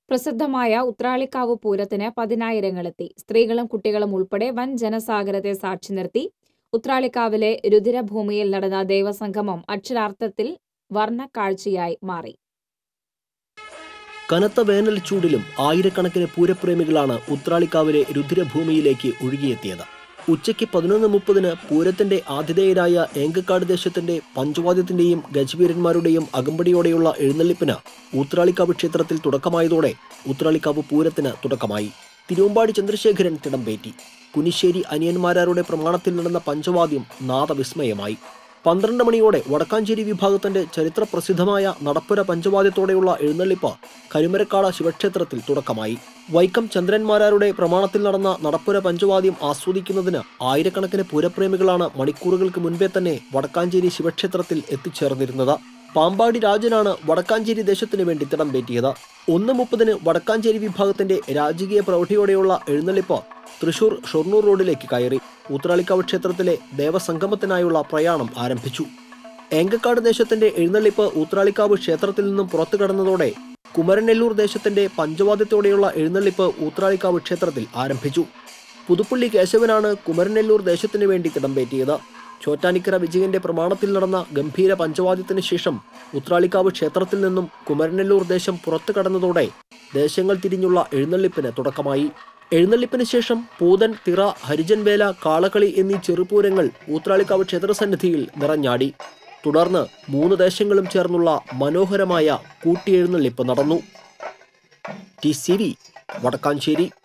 പ്രസിദ്ധമായ ഉത്രാളിക്കാവ് പൂരത്തിന് പതിനായിരങ്ങളെത്തി. സ്ത്രീകളും കുട്ടികളും ഉൾപ്പെടെ വൻ ജനസാഗരത്തെ സാക്ഷി നിർത്തി ഉത്രാളിക്കാവിലെ രുധിരഭൂമിയിൽ നടന്ന ദേവസംഗമം അക്ഷരാർത്ഥത്തിൽ വർണ്ണക്കാഴ്ചയായി മാറി. കനത്ത വേനൽ ചൂടിലും ആയിരക്കണക്കിന് പൂരപ്രേമികളാണ് ഉത്രാളിക്കാവിലെ രുധിരഭൂമിയിലേക്ക് ഒഴുകിയെത്തിയത്. ഉച്ചയ്ക്ക് 11:30 പൂരത്തിന്റെ ആതിഥേയരായ ഏങ്കക്കാട് ദേശത്തിന്റെ പഞ്ചവാദ്യത്തിന്റെയും ഗജവീരന്മാരുടെയും അകമ്പടിയോടെയുള്ള എഴുന്നള്ളിപ്പിന് ഉത്രാളിക്കാവ് ക്ഷേത്രത്തിൽ തുടക്കമായതോടെ ഉത്രാളിക്കാവ് പൂരത്തിന് തുടക്കമായി. തിരുവമ്പാടി ചന്ദ്രശേഖരൻ തിടമ്പേറ്റി. കുനിശ്ശേരി അനിയന്മാരാരുടെ പ്രമാണത്തിൽ നടന്ന പഞ്ചവാദ്യം നാദവിസ്മയമായി. 12 മണിയോടെ വടക്കാഞ്ചേരി വിഭാഗത്തിന്റെ ചരിത്രപ്രസിദ്ധമായ നടപ്പുര പഞ്ചവാദ്യത്തോടെയുള്ള എഴുന്നള്ളിപ്പ് കരുമരക്കാട് ശിവക്ഷേത്രത്തിൽ തുടക്കമായി. വൈക്കം ചന്ദ്രന്മാരാരുടെ പ്രമാണത്തിൽ നടന്ന നടപ്പുര പഞ്ചവാദ്യം ആസ്വദിക്കുന്നതിന് ആയിരക്കണക്കിന് പൂരപ്രേമികളാണ് മണിക്കൂറുകൾക്ക് മുൻപേ തന്നെ വടക്കാഞ്ചേരി ശിവക്ഷേത്രത്തിൽ എത്തിച്ചേർന്നിരുന്നത്. പാമ്പാടി രാജനാണ് വടക്കാഞ്ചേരി ദേശത്തിനു വേണ്ടി തിടമ്പേറ്റിയത്. 1:30 വടക്കാഞ്ചേരി വിഭാഗത്തിന്റെ രാജകീയ പ്രൗഢിയോടെയുള്ള എഴുന്നള്ളിപ്പ് തൃശൂർ ഷൊർണൂർ റോഡിലേക്ക് കയറി ഉത്രാളിക്കാവ് ക്ഷേത്രത്തിലെ ദേവസംഗമത്തിനായുള്ള പ്രയാണം ആരംഭിച്ചു. ഏങ്കക്കാട് ദേശത്തിന്റെ എഴുന്നള്ളിപ്പ് ഉത്രാളിക്കാവ് ക്ഷേത്രത്തിൽ നിന്നും പുറത്തു കടന്നതോടെ കുമരനെല്ലൂർ ദേശത്തിന്റെ പഞ്ചവാദ്യത്തോടെയുള്ള എഴുന്നള്ളിപ്പ് ഉത്രാളിക്കാവ് ക്ഷേത്രത്തിൽ ആരംഭിച്ചു. പുതുപ്പള്ളി കേശവനാണ് കുമരനെല്ലൂർ ദേശത്തിനു വേണ്ടി തിടമ്പേറ്റിയത്. ചോറ്റാനിക്കര വിജയന്റെ പ്രമാണത്തിൽ നടന്ന ഗംഭീര പഞ്ചവാദ്യത്തിന് ശേഷം ഉത്രാളിക്കാവ് ക്ഷേത്രത്തിൽ നിന്നും കുമരനെല്ലൂർ ദേശം പുറത്തു കടന്നതോടെ ദേശങ്ങൾ തിരിഞ്ഞുള്ള എഴുന്നള്ളിപ്പിന് തുടക്കമായി. എഴുന്നള്ളിപ്പിന് ശേഷം പൂതൻ, തിറ, ഹരിജൻവേല, കാളകളി എന്നീ ചെറുപൂരങ്ങൾ ഉത്രാളിക്കാവ് ക്ഷേത്രസന്നിധിയിൽ നിറഞ്ഞാടി. തുടർന്ന് 3 ദേശങ്ങളും ചേർന്നുള്ള മനോഹരമായ കൂട്ടിയെഴുന്നള്ളിപ്പ് നടന്നു. TCV വടക്കാഞ്ചേരി.